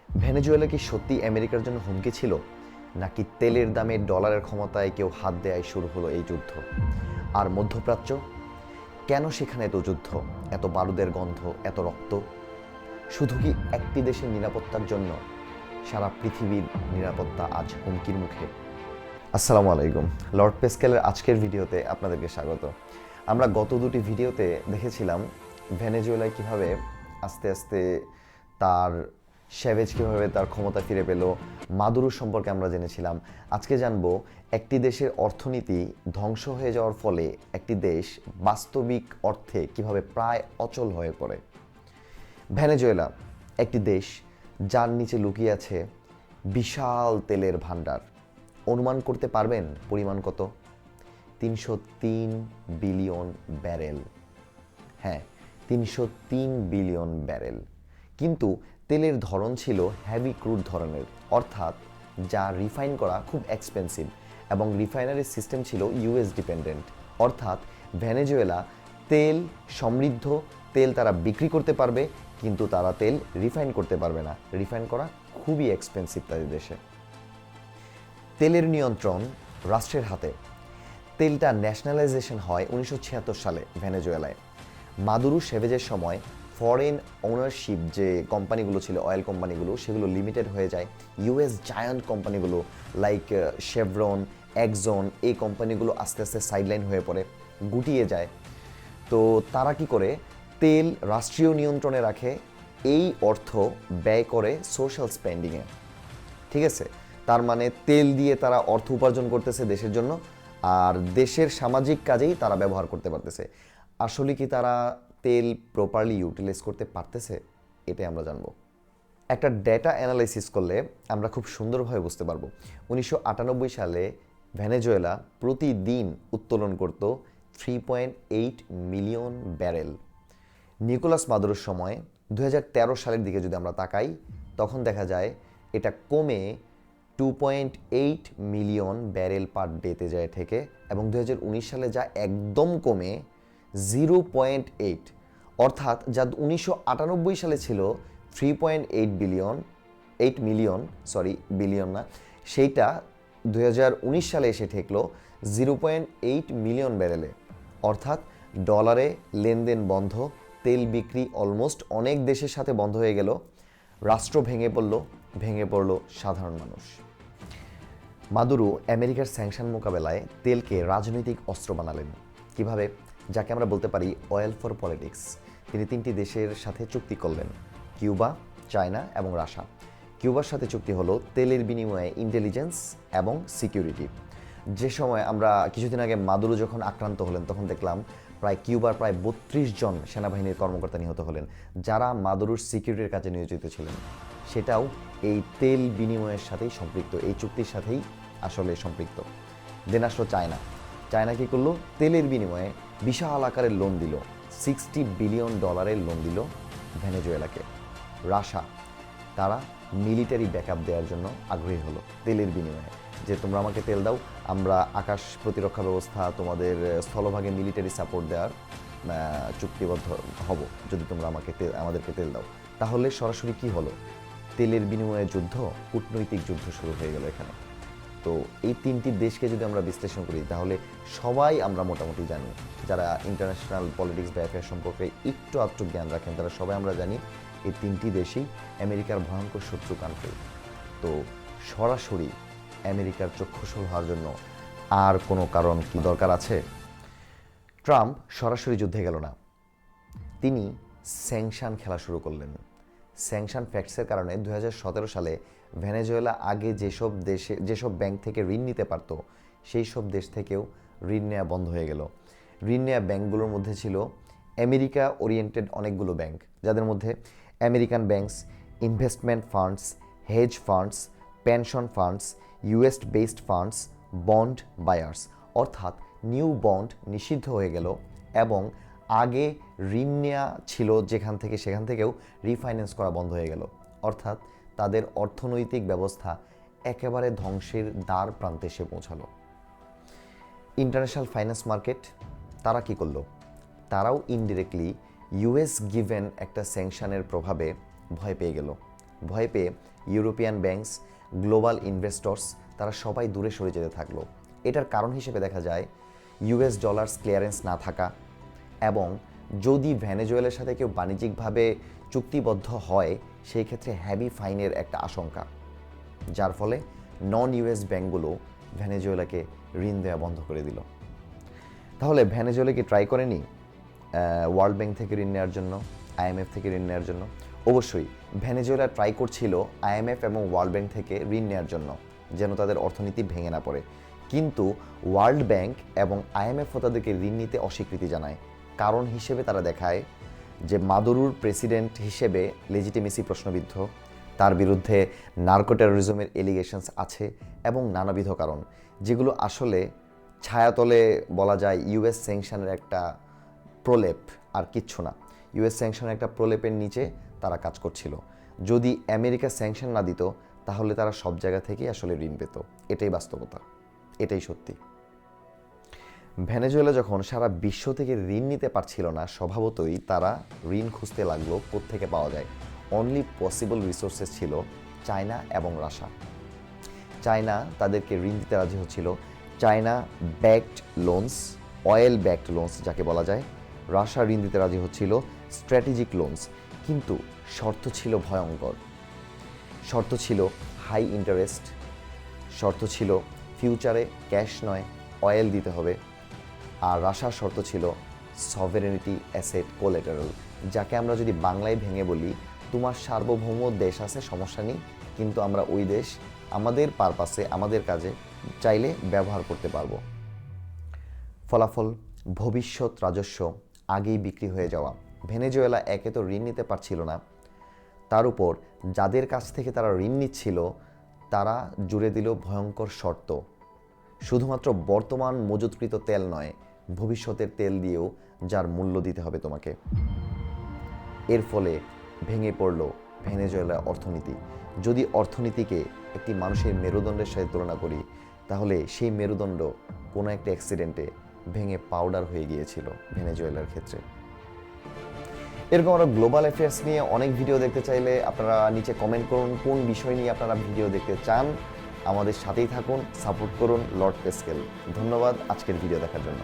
Venezuela কি সত্যি আমেরিকার জন্য হুমকি ছিল, নাকি তেলের দামে ডলারের ক্ষমতায় কেউ হাত দেয় শুরু হলো এই যুদ্ধ? আর মধ্যপ্রাচ্য, কেন সেখানে এত যুদ্ধ, এত বারুদের গন্ধ, এত রক্ত? শুধু কি একটি দেশের নিরাপত্তার জন্য সারা পৃথিবীর নিরাপত্তা আজ হুমকির মুখে? আসসালামু আলাইকুম। লর্ড পেস্কেলের আজকের ভিডিওতে আপনাদেরকে স্বাগত। আমরা গত দুটি ভিডিওতে দেখেছিলাম ভেনেজুয়েলায় কিভাবে আস্তে আস্তে তার শ্যাভেজ কীভাবে তার ক্ষমতা ফিরে পেল, মাদুরো সম্পর্কে আমরা জেনেছিলাম। আজকে জানবো একটি দেশের অর্থনীতি ধ্বংস হয়ে যাওয়ার ফলে একটি দেশ বাস্তবিক অর্থে কিভাবে প্রায় অচল হয়ে পড়ে। ভেনেজুয়েলা একটি দেশ যার নিচে লুকিয়ে আছে বিশাল তেলের ভাণ্ডার। অনুমান করতে পারবেন পরিমাণ কত? ৩০৩ বিলিয়ন ব্যারেল। হ্যাঁ, ৩০৩ বিলিয়ন ব্যারেল। কিন্তু তেলের ধরন ছিল হেভি ক্রুড ধরনের, অর্থাৎ যা রিফাইন করা খুব এক্সপেন্সিভ, এবং রিফাইনারির সিস্টেম ছিল ইউএস ডিপেন্ডেন্ট। অর্থাৎ ভেনেজুয়েলা তেল সমৃদ্ধ, তেল তারা বিক্রি করতে পারবে, কিন্তু তারা তেল রিফাইন করতে পারবে না। রিফাইন করা খুবই এক্সপেন্সিভ তাদের দেশে। তেলের নিয়ন্ত্রণ রাষ্ট্রের হাতে। তেলটা ন্যাশনালাইজেশন হয় 1976 সালে ভেনেজুয়েলায়। মাদুরো শেভেজের সময় ফরেন ওনারশিপ যে কোম্পানিগুলো ছিল, অয়েল কোম্পানিগুলো, সেগুলো লিমিটেড হয়ে যায়। ইউএস জায়ান্ট কোম্পানিগুলো লাইক শেভরন, এক্সন, এই কোম্পানিগুলো আস্তে আস্তে সাইডলাইন হয়ে পড়ে, গুটিয়ে যায়। তো তারা কি করে? তেল রাষ্ট্রীয় নিয়ন্ত্রণে রাখে, এই অর্থ ব্যয় করে সোশ্যাল স্পেন্ডিংয়ে। ঠিক আছে, তার মানে তেল দিয়ে তারা অর্থ উপার্জন করতেছে দেশের জন্য, আর দেশের সামাজিক কাজেই তারা ব্যবহার করতে পারতেছে। আসলে কি তারা তেল প্রপারলি ইউটিলাইজ করতে পারতেছে? এটাই আমরা জানবো। একটা ডেটা অ্যানালাইসিস করলে আমরা খুব সুন্দরভাবে বুঝতে পারবো। 1998 সালে ভেনেজুয়েলা প্রতিদিন উত্তোলন করত 3.8 মিলিয়ন ব্যারেল। নিকোলাস মাদুরোর সময় 2013 সালের দিকে যদি আমরা তাকাই, তখন দেখা যায় এটা কমে 2.8 মিলিয়ন ব্যারেল পার ডেতে যায় থেকে, এবং 2019 সালে যা একদম কমে 0.8, অর্থাৎ যা 1998 সালে ছিল 3.8 বিলিয়ন, 8 মিলিয়ন, সরি বিলিয়ন না, সেইটা 2019 সালে এসে ঠেকলো 0.8 মিলিয়ন ব্যারেলে। অর্থাৎ ডলারে লেনদেন বন্ধ, তেল বিক্রি অলমোস্ট অনেক দেশের সাথে বন্ধ হয়ে গেল, রাষ্ট্র ভেঙে পড়ল সাধারণ মানুষ। মাদুরো আমেরিকার স্যাংশন মোকাবেলায় তেলকে রাজনৈতিক অস্ত্র বানালেন। কিভাবে? যাকে আমরা বলতে পারি অয়েল ফর পলিটিক্স। তিনি 3টি দেশের সাথে চুক্তি করলেন, কিউবা, চায়না এবং রাশিয়া। কিউবার সাথে চুক্তি হলো তেলের বিনিময়ে ইন্টেলিজেন্স এবং সিকিউরিটি। যে সময় আমরা কিছুদিন আগে মাদুরো যখন আক্রান্ত হলেন, তখন দেখলাম কিউবার প্রায় 32 জন সেনাবাহিনীর কর্মকর্তা নিহত হলেন, যারা মাদুরোর সিকিউরিটির কাজে নিয়োজিত ছিলেন। সেটাও এই তেল বিনিময়ের সাথেই সম্পৃক্ত, এই চুক্তির সাথেই আসলে সম্পৃক্ত। দেন আসলো চায়না কি করলো? তেলের বিনিময়ে বিশাল আকারের লোন দিল, 60 বিলিয়ন ডলারের লোন দিল ভেনেজুয়েলাকে। রাশিয়া, তারা মিলিটারি ব্যাকআপ দেওয়ার জন্য আগ্রহী হলো তেলের বিনিময়ে, যে তোমরা আমাকে তেল দাও, আমরা আকাশ প্রতিরক্ষা ব্যবস্থা, তোমাদের স্থলভাগে মিলিটারি সাপোর্ট দেওয়ার চুক্তিবদ্ধ হব যদি তোমরা আমাদেরকে তেল দাও। তাহলে সরাসরি কি হলো? তেলের বিনিময়ে যুদ্ধ, কূটনৈতিক যুদ্ধ শুরু হয়ে গেল এখানে। তো এই 3টি দেশকে যদি আমরা বিশ্লেষণ করি, তাহলে সবাই আমরা মোটামুটি জানি, যারা ইন্টারন্যাশনাল পলিটিক্স বা অ্যাফেয়ার সম্পর্কে একটু আধটু জ্ঞান রাখেন, তারা সবাই আমরা জানি এই 3টি দেশই আমেরিকার ভয়ঙ্কর শত্রু কান্ট্রি। তো সরাসরি আমেরিকার চক্ষুশূল হওয়ার জন্য আর কোনো কারণ কি দরকার আছে? ট্রাম্প সরাসরি যুদ্ধে গেল না, তিনি স্যাংশন খেলা শুরু করলেন। স্যাংশন ফ্যাক্টসের কারণে 2017 সালে ভেনেজুয়েলা আগে যেসব ব্যাংক থেকে ঋণ নিতে পারত, সেই সব দেশ থেকেও ঋণ নেওয়া বন্ধ হয়ে গেল। ঋণ নেওয়া ব্যাংকগুলোর মধ্যে ছিল আমেরিকা ওরিয়েন্টেড অনেকগুলো ব্যাংক, যাদের মধ্যে American banks, investment funds, hedge funds, pension funds, US based funds, bond buyers. অর্থাৎ নিউ বন্ড নিষিদ্ধ হয়ে গেল, এবং আগে ঋণ নেওয়া ছিল সেখান থেকেও রিফাইন্যান্স করা বন্ধ হয়ে গেল। অর্থাৎ তাদের অর্থনৈতিক ব্যবস্থা একেবারে ধ্বংসের দ্বার প্রান্তে এসে পৌঁছালো। ইন্টারন্যাশনাল ফাইন্যান্স মার্কেট, তারা কি করলো? তারাও ইনডিরেক্টলি ইউএস গিভেন একটা স্যাংশনের প্রভাবে ভয় পেয়ে গেল। ভয় পেয়ে ইউরোপিয়ান ব্যাংকস, গ্লোবাল ইনভেস্টর্স তারা সবাই দূরে সরে যেতে থাকলো। এটার কারণ হিসেবে দেখা যায় ইউএস ডলার্স ক্লিয়ারেন্স না থাকা, এবং যদি ভেনেজুয়েলার সাথে কেউ বাণিজ্যিকভাবে চুক্তিবদ্ধ হয় সেই ক্ষেত্রে হ্যাভি ফাইনের একটা আশঙ্কা, যার ফলে নন ইউএস ব্যাংকগুলো ভেনেজুয়েলাকে ঋণ দেওয়া বন্ধ করে দিল। তাহলে ভেনেজুয়েলা কি ট্রাই করেনি ওয়ার্ল্ড ব্যাংক থেকে ঋণ নেওয়ার জন্য, আইএমএফ থেকে ঋণ নেওয়ার জন্য? অবশ্যই ভেনেজুয়েলা ট্রাই করছিল আইএমএফ এবং ওয়ার্ল্ড ব্যাংক থেকে ঋণ নেওয়ার জন্য, যেন তাদের অর্থনীতি ভেঙে না পড়ে। কিন্তু ওয়ার্ল্ড ব্যাংক এবং আইএমএফও তাদেরকে ঋণ নিতে অস্বীকৃতি জানায়। কারণ হিসেবে তারা দেখায় যে মাদুরোর প্রেসিডেন্ট হিসেবে লেজিটিমেসি প্রশ্নবিদ্ধ, তার বিরুদ্ধে নার্কো টেরোরিজমের এলিগেশনস আছে এবং নানাবিধ কারণ, যেগুলো আসলে ছায়াতলে বলা যায় ইউএস স্যাংশনের একটা প্রলেপ, আর কিচ্ছু না। ইউএস স্যাংশনের একটা প্রলেপের নিচে তারা কাজ করছিল। যদি আমেরিকা স্যাংশন না দিত তাহলে তারা সব জায়গা থেকেই আসলে ঋণ পেত। এটাই বাস্তবতা, এটাই সত্যি। ভেনেজুয়েলা যখন সারা বিশ্ব থেকে ঋণ নিতে পারছিল না, স্বভাবতই তারা ঋণ খুঁজতে লাগলো কোত্থেকে পাওয়া যায়। অনলি পসিবল রিসোর্সেস ছিল চায়না এবং রাশিয়া। চায়না তাদেরকে ঋণ দিতে রাজি হচ্ছিল, China backed loans, oil backed loans যাকে বলা যায়। রাশিয়া ঋণ দিতে রাজি হচ্ছিল, স্ট্র্যাটেজিক লোনস। কিন্তু শর্ত ছিল ভয়ঙ্কর। শর্ত ছিল হাই ইন্টারেস্ট, শর্ত ছিল ফিউচারে ক্যাশ নয় অয়েল দিতে হবে, আর রাশিয়ার শর্ত ছিল সভেরেনিটি অ্যাসেট কোলেটারাল, যাকে আমরা যদি বাংলায় ভেঙে বলি, তোমার সার্বভৌম দেশ আছে সমস্যা নেই, কিন্তু আমরা ওই দেশ আমাদের পারপাসে, আমাদের কাজে চাইলে ব্যবহার করতে পারবো। ফলাফল ভবিষ্যৎ রাজস্ব আগেই বিক্রি হয়ে যাওয়া। ভেনেজুয়েলা একে তো ঋণ নিতে পারছিল না, তার উপর যাদের কাছ থেকে তারা ঋণ নিচ্ছিল তারা জুড়ে দিল ভয়ঙ্কর শর্ত। শুধুমাত্র বর্তমান মজুতকৃত তেল নয়, ভবিষ্যতের তেল দিয়েও যার মূল্য দিতে হবে তোমাকে। এর ফলে ভেঙে পড়ল ভেনেজুয়েলার অর্থনীতি। যদি অর্থনীতিকে একটি মানুষের মেরুদণ্ডের সাথে তুলনা করি, তাহলে সেই মেরুদণ্ড কোনো একটা অ্যাক্সিডেন্টে ভেঙে পাউডার হয়ে গিয়েছিল ভেনেজুয়েলার ক্ষেত্রে। এরকম আরও গ্লোবাল অ্যাফেয়ার্স নিয়ে অনেক ভিডিও দেখতে চাইলে আপনারা নিচে কমেন্ট করুন কোন বিষয় নিয়ে আপনারা ভিডিও দেখতে চান। আমাদের সাথেই থাকুন, সাপোর্ট করুন লর্ড পেস্কেল। ধন্যবাদ আজকের ভিডিও দেখার জন্য।